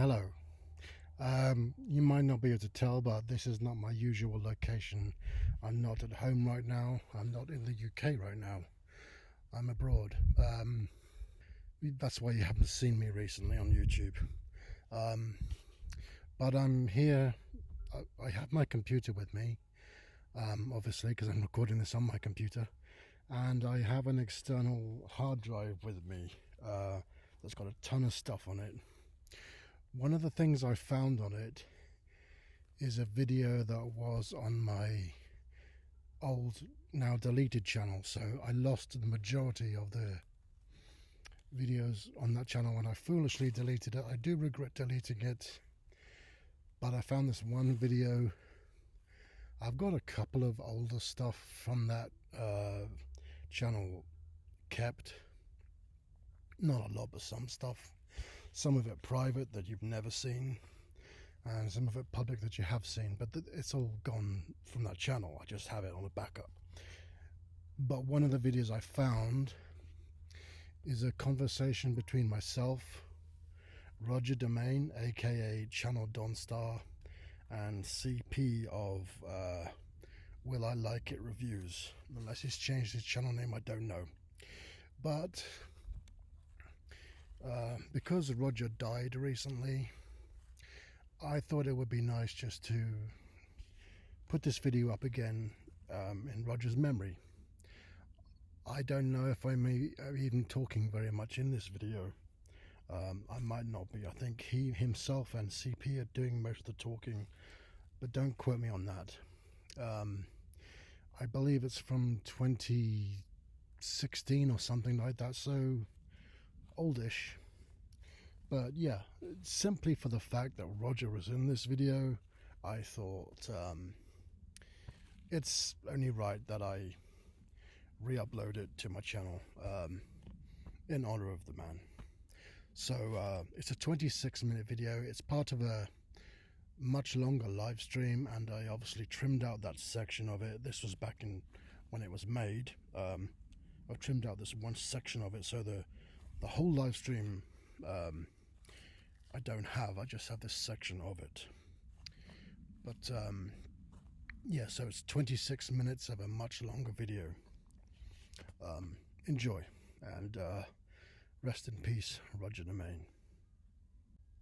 Hello. You might not be able to tell, but this is not my usual location. I'm not at home right now. I'm not in the UK right now. I'm abroad. That's why you haven't seen me recently on YouTube. Um, but I'm here. I have my computer with me, obviously, because I'm recording this on my computer. And I have an external hard drive with me that's got a ton of stuff on it. One of the things I found on it is a video that was on my old, now deleted channel. So I lost the majority of the videos on that channel when I foolishly deleted it. I do regret deleting it, but I found this one video. I've got a couple of older stuff from that channel kept. Not a lot, but some stuff. Some of it private that you've never seen, and some of it public that you have seen, but it's all gone from that channel. I just have it on a backup. But one of the videos I found is a conversation between myself, Roger Domain, aka Channel Donstar, and CP of Will I Like It Reviews. Unless he's changed his channel name, I don't know. But because Roger died recently, I thought it would be nice just to put this video up again in Roger's memory. I don't know if I'm even talking very much in this video. I might not be. I think he himself and CP are doing most of the talking, but don't quote me on that. I believe it's from 2016 or something like that, so oldish. But yeah, simply for the fact that Roger was in this video, I thought it's only right that I re-upload it to my channel in honor of the man. So it's a 26-minute video. It's part of a much longer live stream, and I obviously trimmed out that section of it. This was back in when it was made. I've trimmed out this one section of it, so the whole live stream I don't have. I just have this section of it. But yeah, so it's 26 minutes of a much longer video. Enjoy, and rest in peace, Roger Domain.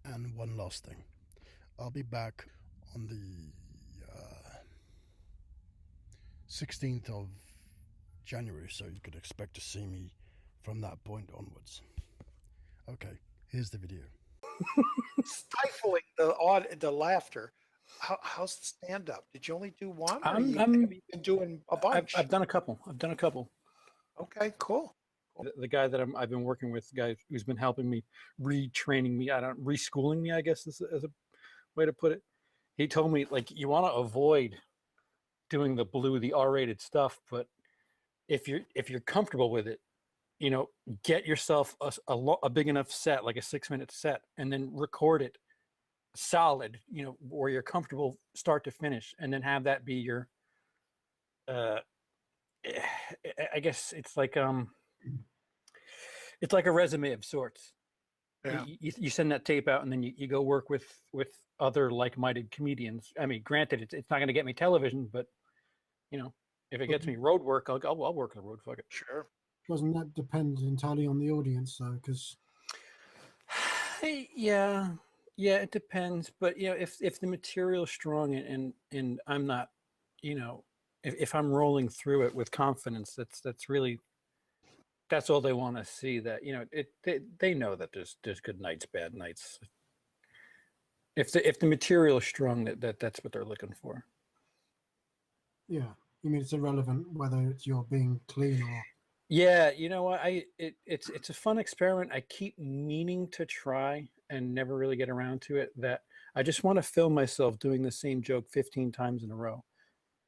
And one last thing, I'll be back on the 16th of January, so you could expect to see me from that point onwards. Okay, here's the video. Stifling the laughter. How's the stand up? Did you only do one, or have you been doing a bunch? I've done a couple. Okay, cool. The guy that I've been working with, the guy who's been helping me, retraining me, reschooling me, I guess is a way to put it. He told me, like, you want to avoid doing the R-rated stuff, but if you're comfortable with it, you know, get yourself a big enough set, like a 6-minute set, and then record it solid, you know, where you're comfortable start to finish, and then have that be your I guess it's like a resume of sorts. Yeah. You send that tape out, and then you go work with other like-minded comedians. I mean, granted, it's not going to get me television, but you know, if it gets me road work, I'll work the road. Fuck it. Sure. Doesn't that depend entirely on the audience, though? Because yeah, it depends. But you know, if the material's strong and I'm not, you know, if I'm rolling through it with confidence, that's really all they want to see. That, you know, they know that there's good nights, bad nights. If the material is strong, that's what they're looking for. yeah, you mean it's irrelevant whether it's you're being clean or. Yeah, you know what? It's a fun experiment. I keep meaning to try and never really get around to it. That I just want to film myself doing the same joke 15 times in a row,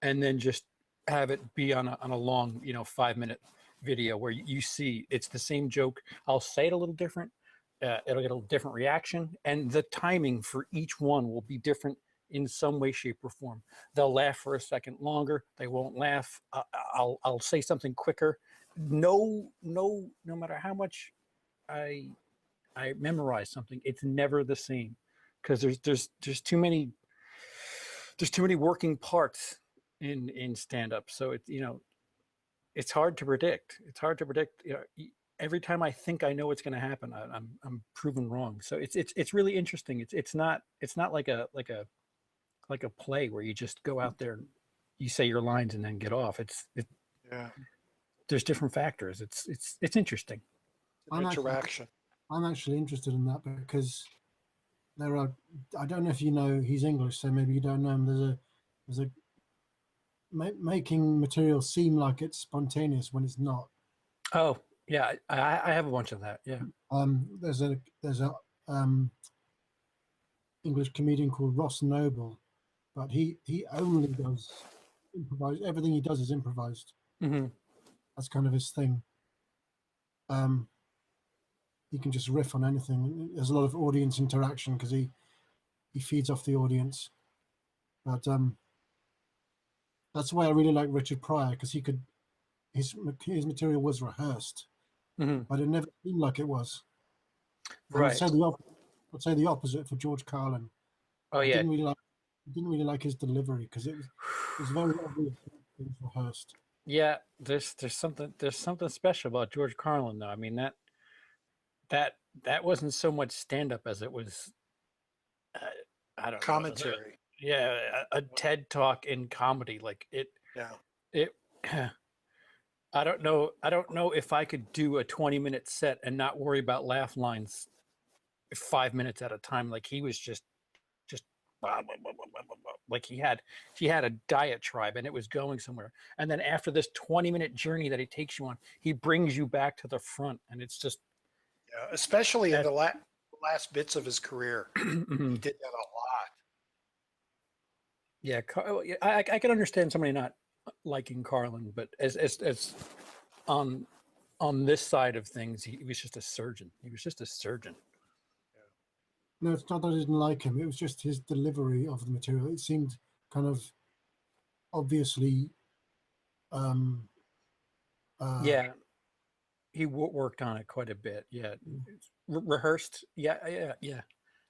and then just have it be on a long, you know, 5-minute video where you see it's the same joke. I'll say it a little different. It'll get a different reaction, and the timing for each one will be different in some way, shape, or form. They'll laugh for a second longer. They won't laugh. I'll say something quicker. No matter how much I memorize something, it's never the same. because there's too many working parts in stand up. So it it's hard to predict. It's hard to predict. Every time I think I know what's going to happen, I'm proven wrong. So it's really interesting. It's not like a play where you just go out there, you say your lines and then get off. Yeah. There's different factors. It's interesting. Interaction. I'm actually interested in that because there are. I don't know if you know he's English, so maybe you don't know him. There's a making material seem like it's spontaneous when it's not. Oh yeah, I have a bunch of that. Yeah. There's a English comedian called Ross Noble, but he only does improvised. Everything he does is improvised. Mm-hmm. That's kind of his thing. He can just riff on anything. There's a lot of audience interaction because he feeds off the audience. But that's why I really like Richard Pryor, because his material was rehearsed, but it never seemed like it was. And Right. I'd say the opposite for George Carlin. Oh yeah. I didn't really like his delivery because it was very obvious it was rehearsed. Yeah, there's something special about George Carlin, though. I mean that wasn't so much stand up as it was I don't know, Commentary. a TED talk in comedy. Like it I don't know if I could do a 20-minute set and not worry about laugh lines 5 minutes at a time. Like he was just blah, blah, blah, blah, blah, blah. Like he had a diatribe and it was going somewhere. And then after this 20-minute journey that he takes you on, he brings you back to the front, and it's just especially in the last bits of his career. He did that a lot. Yeah, I can understand somebody not liking Carlin, but as on this side of things, he was just a surgeon. He was just a surgeon. No, it's not that I didn't like him. It was just his delivery of the material. It seemed kind of obviously. Yeah, he worked on it quite a bit. Yeah, rehearsed. Yeah.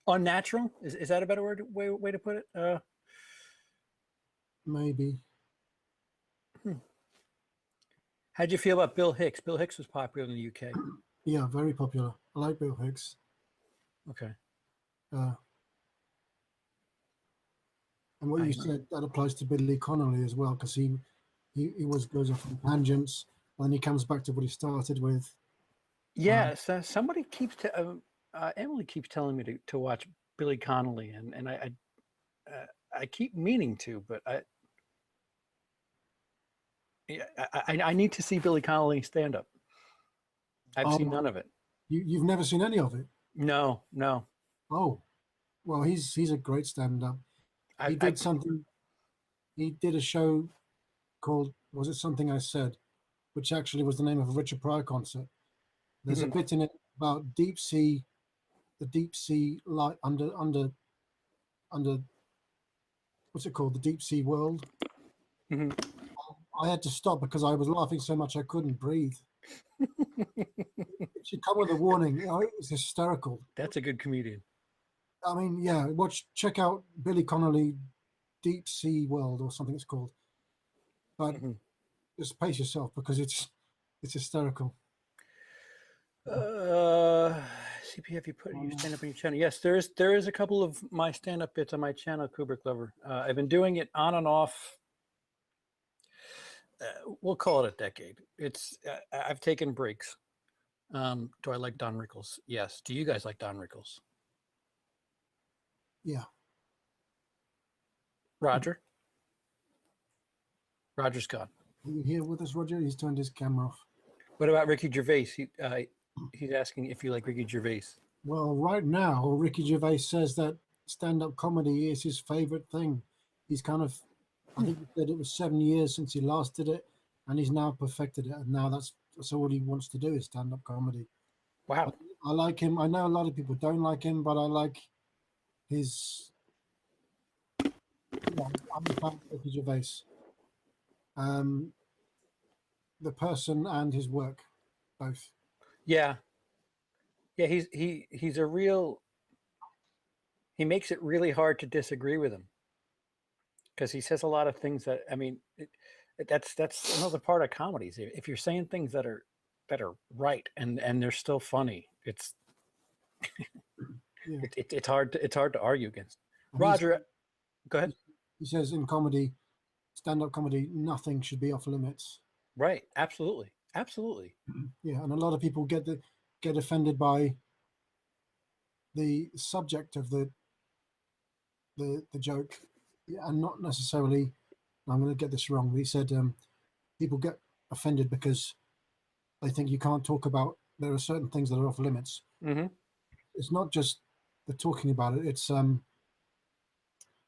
Unnatural is that a better way to put it? Maybe. How'd you feel about Bill Hicks? Bill Hicks was popular in the UK. Yeah, very popular. I like Bill Hicks. Okay. And what you said, that applies to Billy Connolly as well, because he goes off on tangents, and then he comes back to what he started with. Yeah, so somebody keeps Emily keeps telling me to watch Billy Connolly, and I keep meaning to, but I need to see Billy Connolly stand up. I've seen none of it. You've never seen any of it? No. Oh, well, he's a great stand-up. He did something. He did a show called "Was It Something I Said," which actually was the name of a Richard Pryor concert. There's a bit in it about the deep sea light under. What's it called? The deep sea world. I had to stop because I was laughing so much I couldn't breathe. It should come with a warning. It was hysterical. That's a good comedian. I mean, yeah. Check out Billy Connolly, Deep Sea World, or something it's called. But just pace yourself because it's hysterical. CP, have you put you stand up on your channel? Yes, there is a couple of my stand up bits on my channel, Kubrick Lover. I've been doing it on and off. We'll call it a decade. I've taken breaks. Do I like Don Rickles? Yes. Do you guys like Don Rickles? Yeah. Roger? Roger's gone. Are you here with us, Roger? He's turned his camera off. What about Ricky Gervais? He's asking if you like Ricky Gervais. Well, right now, Ricky Gervais says that stand-up comedy is his favorite thing. He's kind of, I think he said it was 7 years since he last did it, and he's now perfected it. And now that's all he wants to do is stand-up comedy. Wow. I like him. I know a lot of people don't like him, but I like his. Yeah, I'm a fan of Ricky Gervais. The person and his work, both. Yeah. He's a real. he makes it really hard to disagree with him because he says a lot of things that, I mean, that's another part of comedies. If you're saying things that are right and they're still funny, it's Yeah. it's hard to argue against. And Roger, go ahead. He says in comedy, stand-up comedy, nothing should be off limits. Right, absolutely, absolutely. Yeah, and a lot of people get offended by the subject of the joke, and not necessarily. I'm going to get this wrong. But he said people get offended because they think you can't talk about. There are certain things that are off limits. Mm-hmm. It's not just the talking about it. It's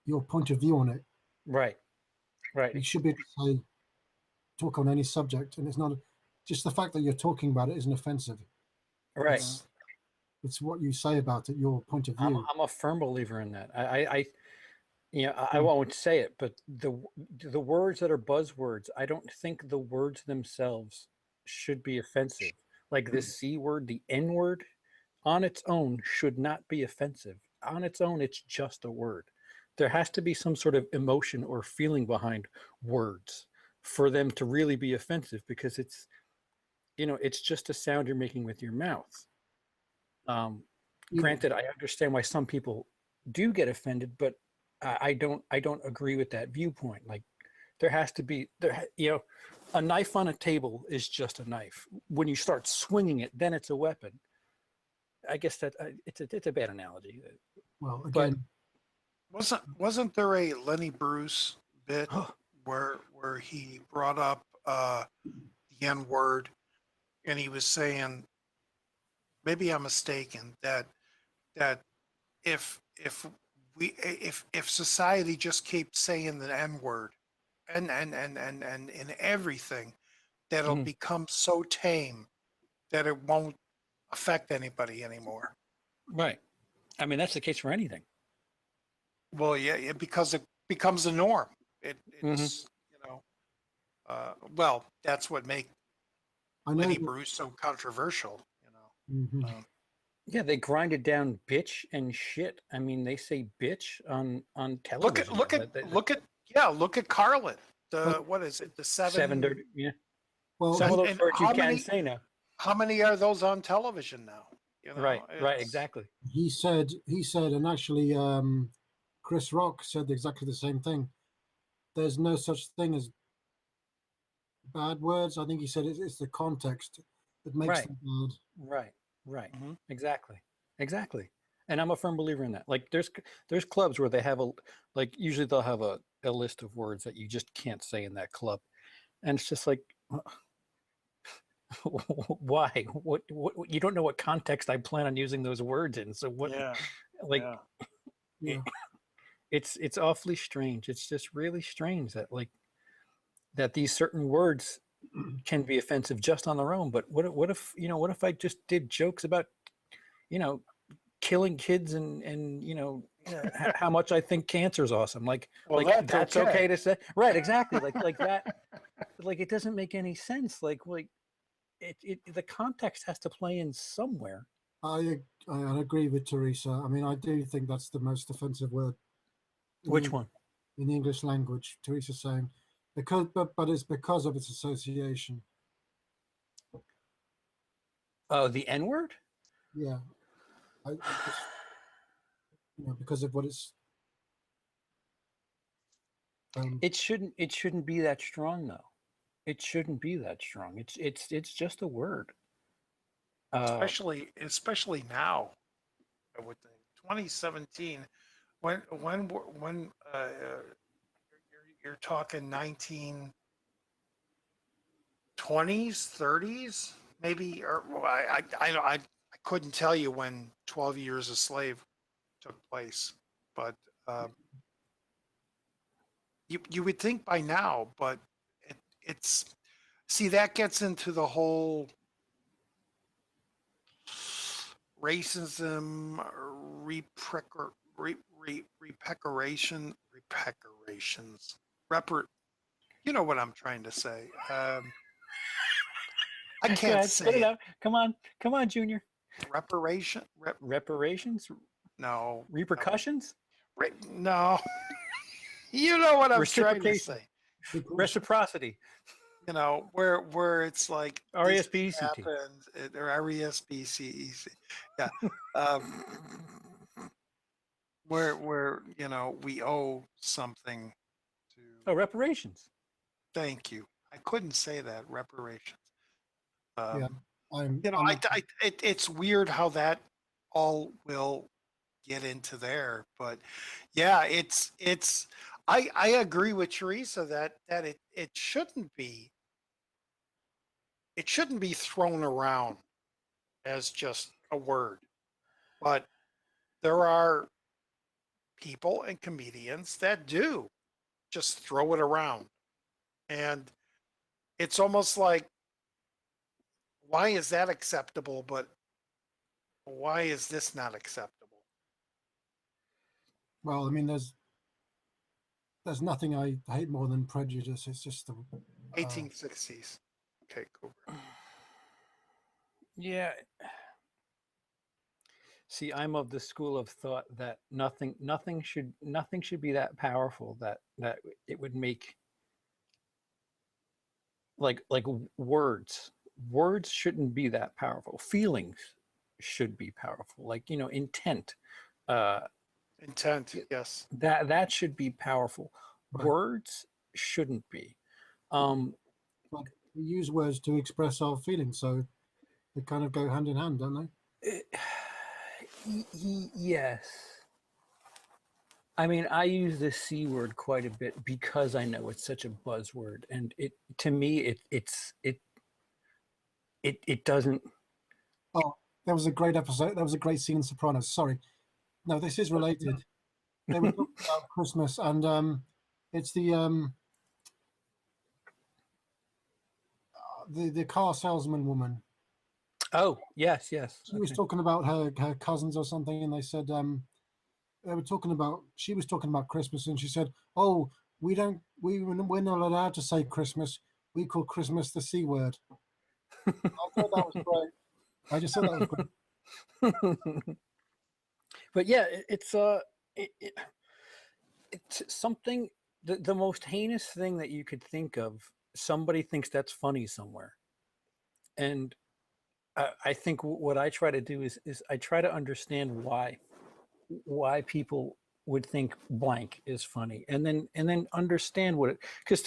your point of view on it. Right, right. You should be able to say, talk on any subject, and it's not just the fact that you're talking about it isn't offensive. Right. It's what you say about it, your point of view. I'm a firm believer in that. I won't say it, but the words that are buzzwords, I don't think the words themselves should be offensive. Like the C word, the N word, on its own should not be offensive. On its own, it's just a word. There has to be some sort of emotion or feeling behind words for them to really be offensive, because it's just a sound you're making with your mouth. Granted, I understand why some people do get offended, but I don't agree with that viewpoint. Like, there has to be a knife on a table is just a knife. When you start swinging it, then it's a weapon. I guess that it's a bad analogy. Well, again, wasn't there a Lenny Bruce bit where he brought up the N word, and he was saying, maybe I'm mistaken, that if society just keeps saying the N word and in everything, that it'll become so tame that it won't affect anybody anymore. Right. I mean, that's the case for anything. Well, yeah, because it becomes a norm. It's well, that's what makes Lenny Bruce so controversial. Yeah, they grinded down bitch and shit. I mean, they say bitch on television. Look at Carlin. What is it? The seven dirty. Yeah. Well, some of those words you can't say now. How many are those on television now? Right, exactly. He said, and actually, Chris Rock said exactly the same thing. There's no such thing as bad words. I think he said it's the context that makes them bad. Right. Mm-hmm. Exactly. And I'm a firm believer in that. Like, there's clubs where they have usually they'll have a list of words that you just can't say in that club, and it's just like, why? What? You don't know what context I plan on using those words in. So what? Yeah. It's awfully strange. It's just really strange that these certain words can be offensive just on their own. But what if I just did jokes about, killing kids and how much I think cancer is awesome. That's okay to say. Right. Exactly. Like that. Like, it doesn't make any sense. Like the context has to play in somewhere. I agree with Teresa. I mean, I do think that's the most offensive word. Which one? In the English language, Teresa's saying, but it's because of its association. Oh, the N word? Yeah. Because of what it's. It shouldn't be that strong, though. It shouldn't be that strong. It's just a word. Especially now, I would think 2017, when you're talking 1920s, 30s, maybe, or I couldn't tell you when 12 Years a Slave took place, but you would think by now, but it's that gets into the whole racism, reparations. You know what I'm trying to say. I can't say it out. Come on, Junior. Reparations? Reparations? No. Repercussions? No. You know what I'm trying to Reciprocation. say. Reciprocity. You know, where it's like this RESPECT. happens, or RESPCEC. Yeah. Um, where you know we owe something to. Oh, reparations. Thank you. I couldn't say that reparations. Yeah, You know, I'm it's weird how that all will get into there, but yeah, it's. I agree with Teresa that it shouldn't be thrown around as just a word, but there are people and comedians that do just throw it around, and it's almost like, why is that acceptable, but why is this not acceptable? well. I mean, there's nothing I hate more than prejudice. It's just the 1860s. Okay, cool. Yeah. See, I'm of the school of thought that nothing should be that powerful that it would make like words. Words shouldn't be that powerful. Feelings should be powerful. Like, intent. Uh Intent, yes. that should be powerful. Right. Words shouldn't be. Um but we use words to express our feelings, so they kind of go hand in hand, don't they? Yes. I mean, I use the C word quite a bit because I know it's such a buzzword, and it to me it doesn't. Oh, there was a great episode. There was a great scene in Sopranos. Sorry, no, this is related. They were talking about Christmas, and it's the car salesman woman. Oh yes, yes. She was talking about her cousins or something, and they said they were talking about. She was talking about Christmas, and she said, "Oh, we're not allowed to say Christmas. We call Christmas the C word." I thought that was great. I just thought that was great. But yeah, it's something. The most heinous thing that you could think of. Somebody thinks that's funny somewhere, and I think what I try to do is I try to understand why people would think blank is funny, and then understand what it, because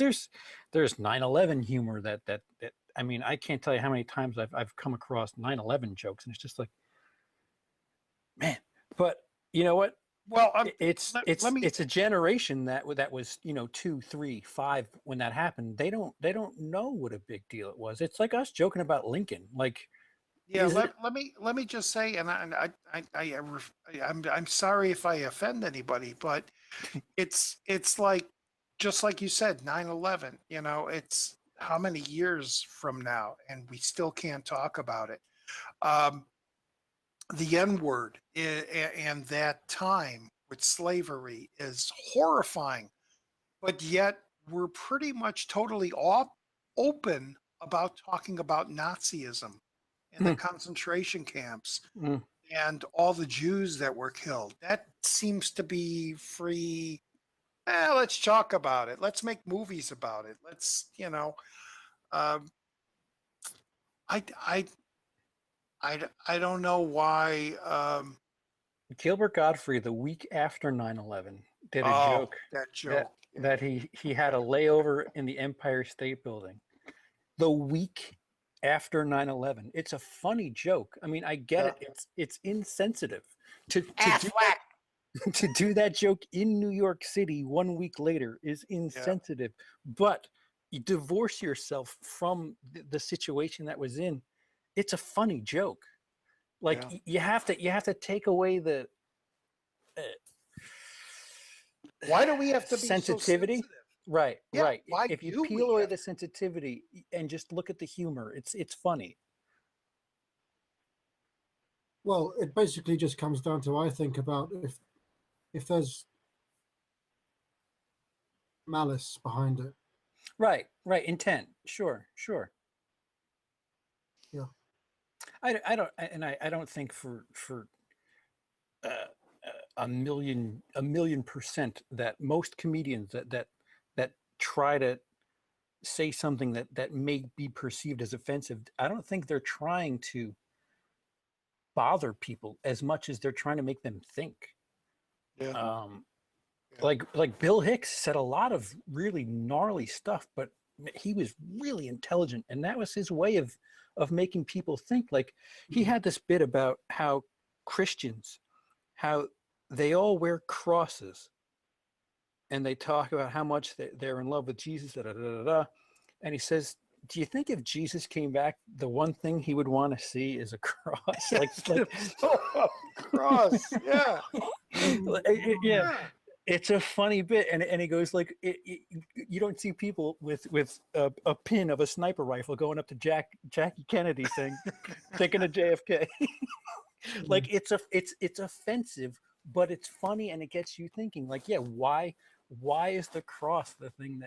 there's 9/11 humor that I mean, I can't tell you how many times I've come across 9/11 jokes, and it's just like, man. But you know what, Well, let me. it's a generation that was 2, 3, 5 when that happened. They don't know what a big deal it was. It's like us joking about Lincoln. Like, Yeah, is it? let me just say, and I'm sorry if I offend anybody, but it's like, just like you said, 9/11. You know, it's how many years from now, and we still can't talk about it. Um, the N word and that time with slavery is horrifying, but yet we're pretty much totally off open about talking about Nazism and the Mm, concentration camps mm. and all the Jews that were killed. That seems to be free. Let's talk about it. Let's make movies about it. Um, I, I, I don't know why. Gilbert Godfrey, the week after 9/11, did a Oh, joke that that joke. Yeah. that he had a layover in the Empire State Building the week after 9/11. It's a funny joke. I mean, I get Yeah. it. It's insensitive to Affleck. to do that joke in New York City 1 week later is Yeah. insensitive. But you divorce yourself from the situation that was in. It's a funny joke. Like, Yeah. you have to take away the uh, Why do we have to be so sensitivity. sensitive? Right, Yeah. right. Why If you do peel we away have? the sensitivity and just look at the humor, it's funny. Well, it basically just comes down to, I think, about if there's malice behind it. Right, right. Intent. Sure, sure. Yeah. I don't, and I don't think for uh, a million% that most comedians that try to say something that may be perceived as offensive, I don't think they're trying to bother people as much as they're trying to make them think. Yeah. Yeah. Like Bill Hicks said a lot of really gnarly stuff, but he was really intelligent, and that was his way of making people think. Like, he had this bit about how Christians, how they all wear crosses, and they talk about how much they're in love with Jesus, da, da, da, da, da. And he says, do you think if Jesus came back, the one thing he would want to see is a cross? Cross, yeah. Yeah. It's a funny bit, and he goes like, you don't see people with a pin of a sniper rifle going up to Jackie Kennedy saying, thinking of JFK. Like, it's offensive, but it's funny, and it gets you thinking. Like, yeah, why is the cross the thing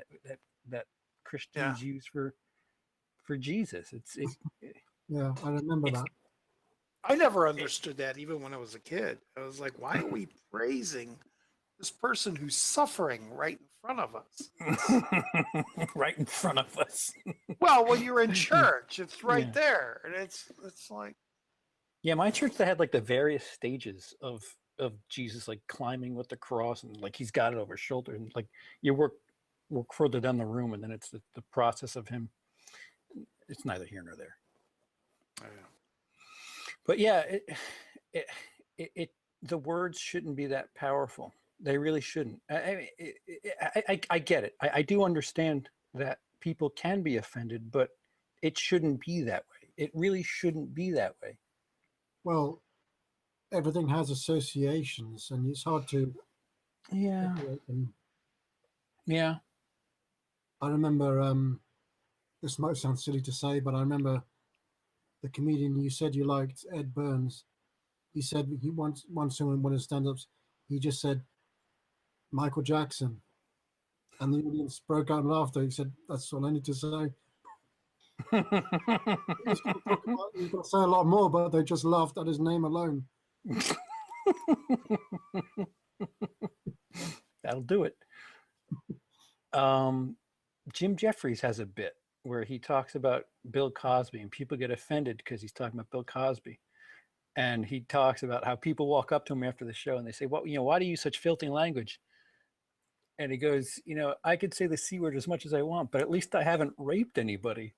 that Christians use for Jesus? It's Yeah, I remember that. I never understood that even when I was a kid. I was like, why are we praising this person who's suffering right in front of us? Right in front of us. Well, when you're in church, it's right there. And it's like, yeah, my church, they had like the various stages of Jesus, like climbing with the cross, and like he's got it over his shoulder, and like you work further down the room, and then it's the process of him. It's neither here nor there. But yeah, it the words shouldn't be that powerful. They really shouldn't. I get it. I do understand that people can be offended, but it shouldn't be that way. It really shouldn't be that way. Well, everything has associations, and it's hard to separate them. Yeah. I remember, this might sound silly to say, but I remember the comedian you said you liked, Ed Burns. He said he once in one of his stand-ups, he just said Michael Jackson, and the audience broke out in laughter. He said, "That's all I need to say." He's got to say a lot more, but they just laughed at his name alone. That'll do it. Jim Jeffries has a bit where he talks about Bill Cosby, and people get offended because he's talking about Bill Cosby. And he talks about how people walk up to him after the show and they say, "What, why do you use such filthy language?" And he goes, "I could say the C word as much as I want, but at least I haven't raped anybody."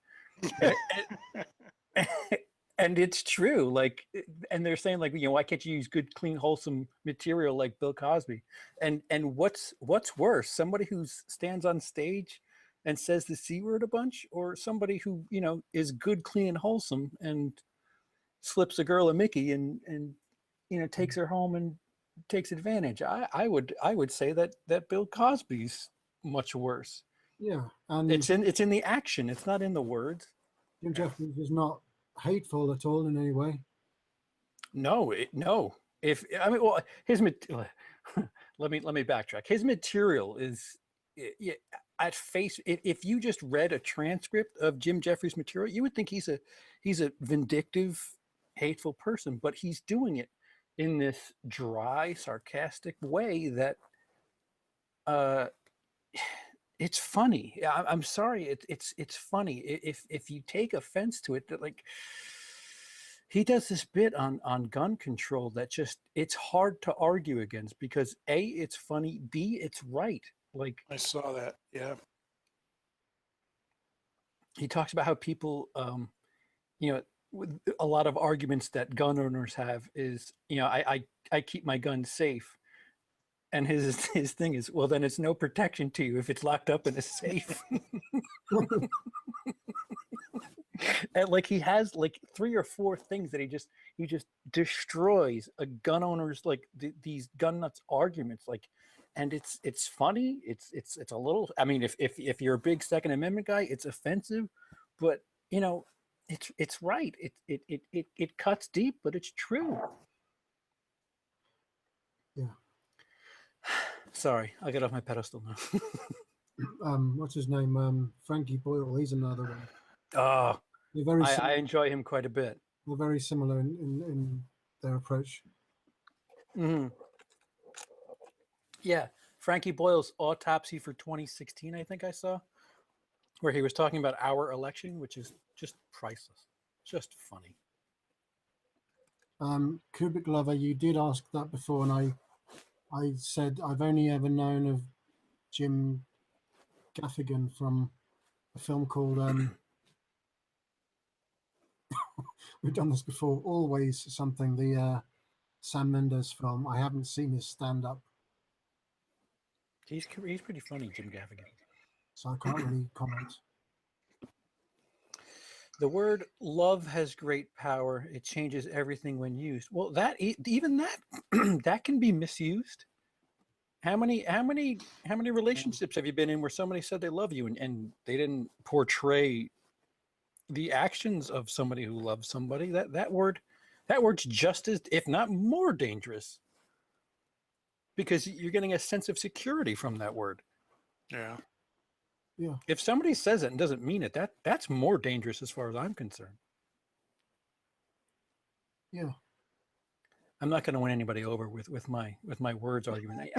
And it's true. Like, and they're saying like, why can't you use good, clean, wholesome material like Bill Cosby? And what's worse, somebody who stands on stage and says the C word a bunch, or somebody who, is good, clean, and wholesome and slips a girl a Mickey and takes her home and takes advantage? I would say that Bill Cosby's much worse. Yeah, and it's in the action. It's not in the words. Jim Jeffries is not hateful at all in any way. No. His let me backtrack. His material is, at face, if you just read a transcript of Jim Jeffries' material, you would think he's a vindictive, hateful person, but he's doing it in this dry, sarcastic way that it's funny. I'm sorry, it's funny. If you take offense to it, that like he does this bit on gun control that just, it's hard to argue against, because A, it's funny, B, it's right. Like, I saw that. Yeah. He talks about how people, with a lot of arguments that gun owners have is, I keep my gun safe. And his thing is, well, then it's no protection to you if it's locked up in a safe. And like, he has like 3 or 4 things that he just destroys a gun owner's, like these gun nuts arguments. Like, and it's funny. It's a little, I mean, if you're a big Second Amendment guy, it's offensive, but it's right. It cuts deep, but it's true. Yeah. Sorry, I got off my pedestal now. What's his name? Frankie Boyle. He's another one. Oh, They're very I enjoy him quite a bit. They're very similar in their approach. Mm-hmm. Yeah, Frankie Boyle's autopsy for 2016, I think I saw, where he was talking about our election, which is just priceless, just funny. Kubik Lover, you did ask that before, and I said I've only ever known of Jim Gaffigan from a film called we've done this before, Always Something, the Sam Mendes film. I haven't seen his stand up, He's pretty funny, Jim Gaffigan. so I can't really comment. The word love has great power. It changes everything when used. Well, even that that can be misused. How many relationships have you been in where somebody said they love you and they didn't portray the actions of somebody who loves somebody? That word's just as, if not more, dangerous, because you're getting a sense of security from that word. Yeah. Yeah. If somebody says it and doesn't mean it, that's more dangerous as far as I'm concerned. Yeah. I'm not going to win anybody over with my words argument.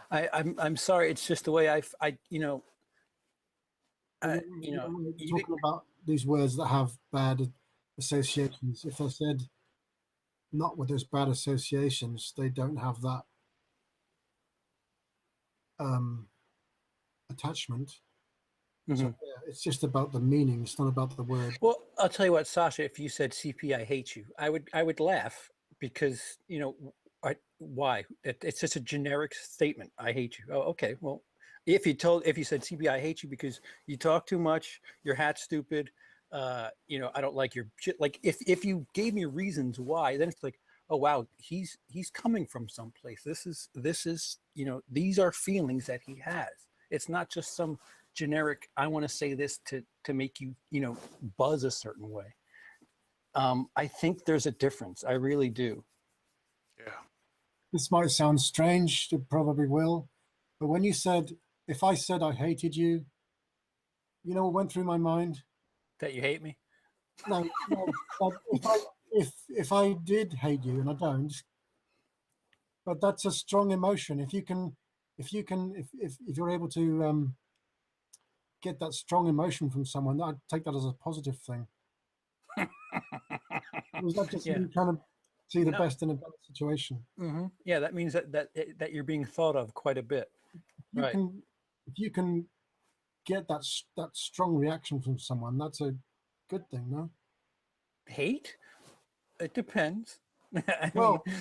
I'm sorry. It's just the way You're talking about these words that have bad associations. If they're said not with those bad associations, they don't have that attachment. Mhm. So yeah, it's just about the meaning. It's not about the word. Well, I'll tell you what, Sasha. If you said "CP, I hate you," I would laugh, because why? It's just a generic statement. I hate you. Oh, okay. Well, if you said "CP, I hate you" because you talk too much, your hat's stupid, I don't like your shit. Like if you gave me reasons why, then it's like, oh wow, he's coming from someplace. This is these are feelings that he has. It's not just some generic, I want to say this to make you buzz a certain way. I think there's a difference. I really do. Yeah. This might sound strange, it probably will, but when you said, if I said I hated you, you know what went through my mind? That you hate me? No, but if I did hate you, and I don't, but that's a strong emotion. If you're able to get that strong emotion from someone, I'd take that as a positive thing. Was that just Yeah. me trying to see the No. best in a bad situation? Mm-hmm. Yeah, that means that you're being thought of quite a bit. Right. If you can get that strong reaction from someone, that's a good thing, no? Hate? It depends. I Well, mean,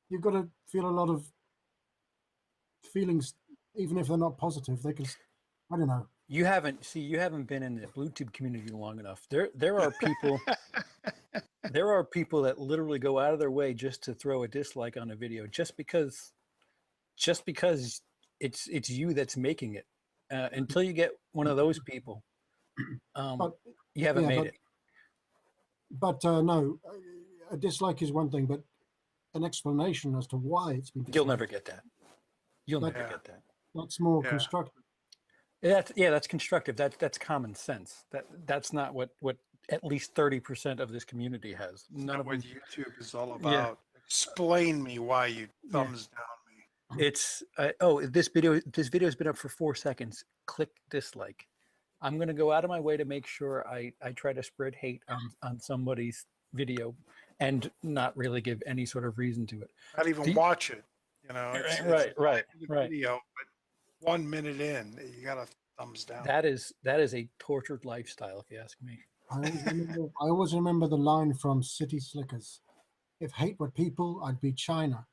you've got to feel a lot of feelings, even if they're not positive. They can, I don't know. you haven't been in the BlueTube community long enough. There are people that literally go out of their way just to throw a dislike on a video just because it's you that's making it. Until you get one of those people, But you haven't made it. But no, a dislike is one thing, but an explanation as to why it's been disliked, You'll never get that. You'll Like- never get that. that's more Yeah. constructive. That's constructive. That's common sense. That's not what at least 30% of this community has. None Not of what them. YouTube is all Yeah. about. Explain me why you thumbs down me. It's this video has been up for 4 seconds. Click dislike. I'm gonna go out of my way to make sure I try to spread hate on somebody's video and not really give any sort of reason to it. Not even watch it. It's a Right. 5-minute video, but 1 minute in, you got a thumbs down. That is a tortured lifestyle, if you ask me. I always remember the line from City Slickers: "If hate were people, I'd be China."